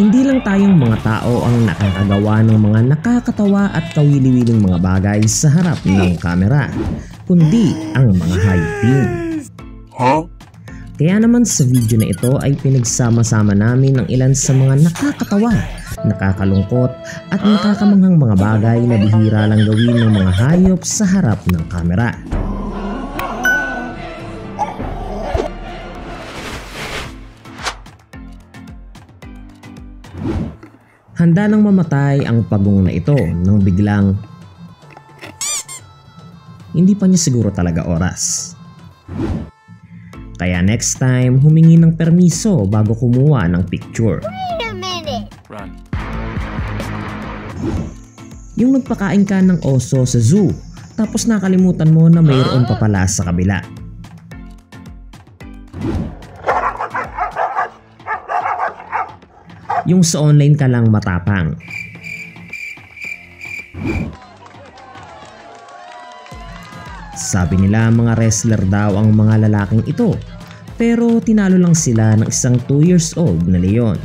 Hindi lang tayong mga tao ang nakakagawa ng mga nakakatawa at kawili-wiling mga bagay sa harap ng kamera, kundi ang mga hayopin. Kaya naman sa video na ito ay pinagsama-sama namin ang ilan sa mga nakakatawa, nakakalungkot at nakakamanghang mga bagay na bihira lang gawin ng mga hayop sa harap ng kamera. Handa nang mamatay ang pagong na ito nang biglang hindi pa niya siguro talaga oras. Kaya next time humingi ng permiso bago kumuha ng picture. Wait a minute. Run. Yung nagpakain ka ng oso sa zoo tapos nakalimutan mo na mayroon pa pala sa kabila. Yung sa online ka lang matapang. Sabi nila mga wrestler daw ang mga lalaking ito, pero tinalo lang sila ng isang 2 years old na leon.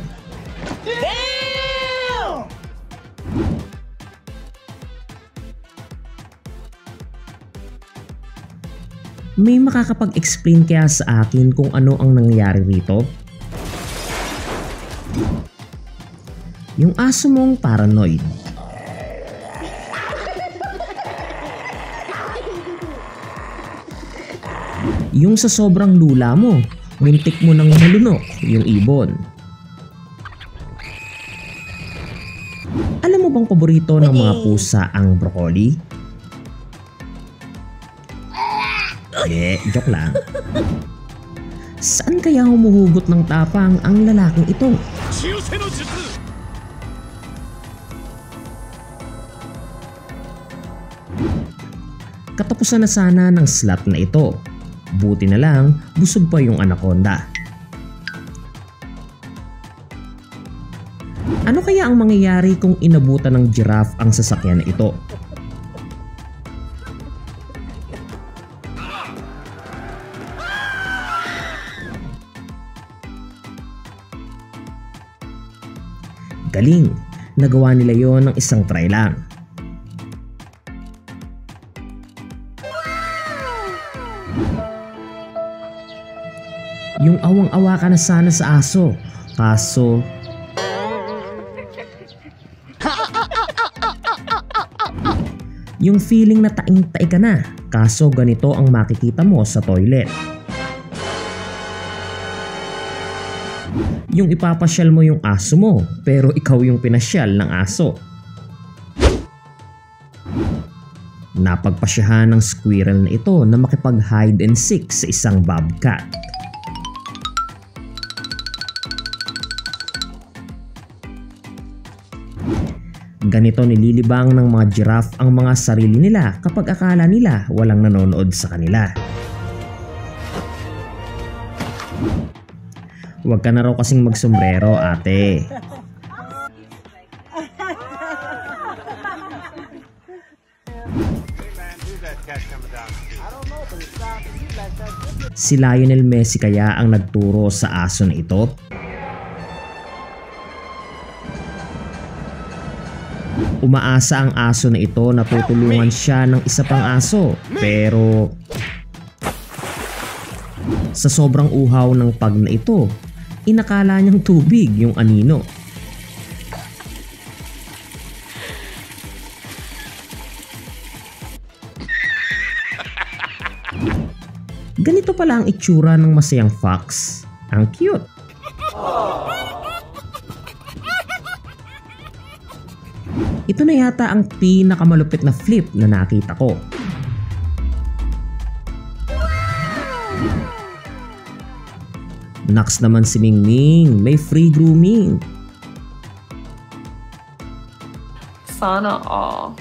May makakapag-explain kaya sa akin kung ano ang nangyari rito? Yung aso mong paranoid. Yung sa sobrang lula mo, muntik mo nang malunok yung ibon. Alam mo bang paborito ng mga pusa ang broccoli? Joke lang. Saan kaya humuhugot ng tapang ang lalaking ito? Katapusan na sana ng slot na ito. Buti na lang, busog pa yung anaconda. Ano kaya ang mangyayari kung inabutan ng giraffe ang sasakyan na ito? Galing, nagawa nila yon ng isang try lang. Yung awang-awa ka na sana sa aso, kaso yung feeling na taing-tai ka na, kaso ganito ang makikita mo sa toilet. Yung ipapasyal mo yung aso mo, pero ikaw yung pinasyal ng aso. Napagpasyahan ng squirrel na ito na makipag hide and seek sa isang bobcat. Ganito nililibang ng mga giraffe ang mga sarili nila kapag akala nila walang nanonood sa kanila. Huwag ka na raw kasing magsombrero, ate. Si Lionel Messi kaya ang nagturo sa aso na ito? Umaasa ang aso na ito na tutulungan siya ng isa pang aso, pero sa sobrang uhaw ng pag na ito, inakala niyang tubig yung anino. Ganito pala ang itsura ng masayang fox. Ang cute. Ito na yata ang pinakamalupit na flip na nakita ko. Next naman si Mingming, may free grooming. Sana all.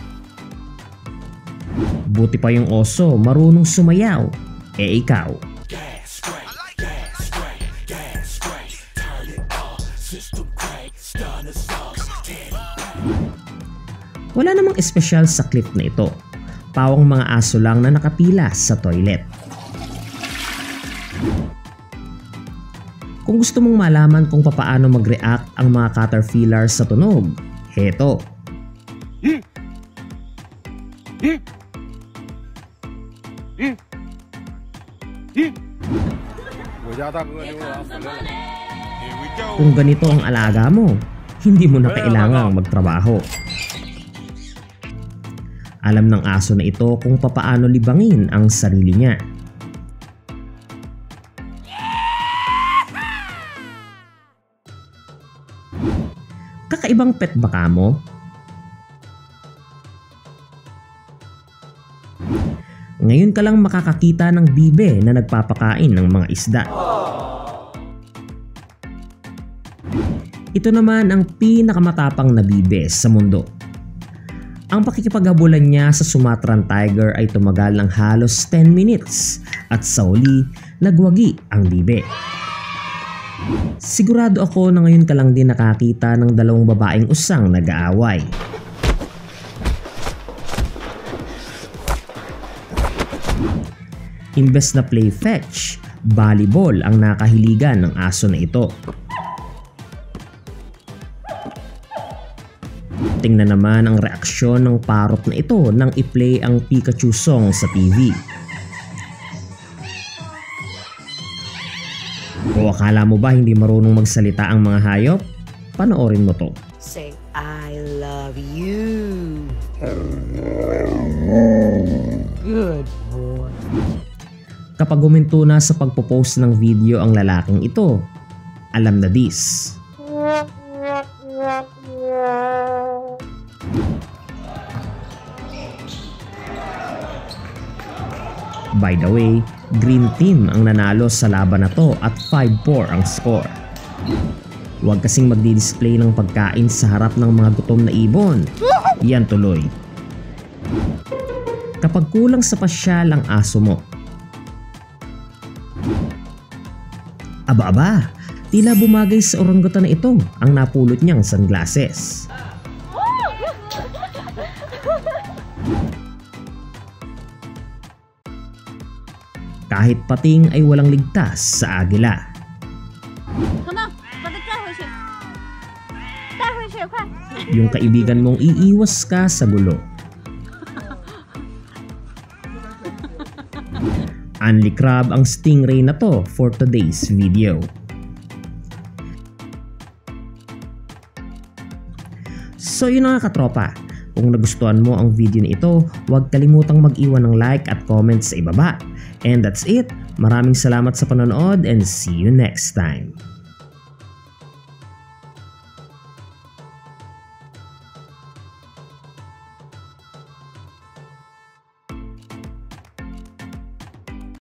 Buti pa yung oso, marunong sumayaw. Eh ikaw? Wala namang espesyal sa clip na ito. Pawang mga aso lang na nakapila sa toilet. Kung gusto mong malaman kung papaano mag-react ang mga caterpillar sa tunog, heto. Kung ganito ang alaga mo, hindi mo na kailangang magtrabaho. Alam ng aso na ito kung papaano libangin ang sarili niya. Kakaibang pet ba kamo? Ngayon ka lang makakakita ng bibe na nagpapakain ng mga isda. Ito naman ang pinakamatapang na bibe sa mundo. Ang pakikipaghabulan niya sa Sumatran tiger ay tumagal ng halos 10 minutes at sa huli, nagwagi ang bibe. Sigurado ako na ngayon ka lang din nakakita ng dalawang babaeng usang nag-aaway. Imbes na play fetch, volleyball ang nakahiligan ng aso na ito. Tingnan naman ang reaksyon ng parrot na ito nang i-play ang Pikachu song sa TV. O akala mo ba hindi marunong magsalita ang mga hayop? Panoorin mo to. Say, I love you. Good boy. Kapag huminto na sa pagpo-post ng video ang lalaking ito, alam na this. By the way, Green Team ang nanalo sa laban na to at 5-4 ang score. Huwag kasing magdi-display ng pagkain sa harap ng mga gutom na ibon. Yan tuloy. Kapag kulang sa pasyal ang aso mo. Aba-aba, tila bumagay sa orangutan na ito ang napulot niyang sunglasses. Kahit pating ay walang ligtas sa agila. Yung kaibigan mong iiwas ka sa gulo. Only crab ang stingray na to for today's video. So yun nga katropa, kung nagustuhan mo ang video na ito, huwag kalimutang mag-iwan ng like at comment sa ibaba. And that's it. Maraming salamat sa panonood and see you next time.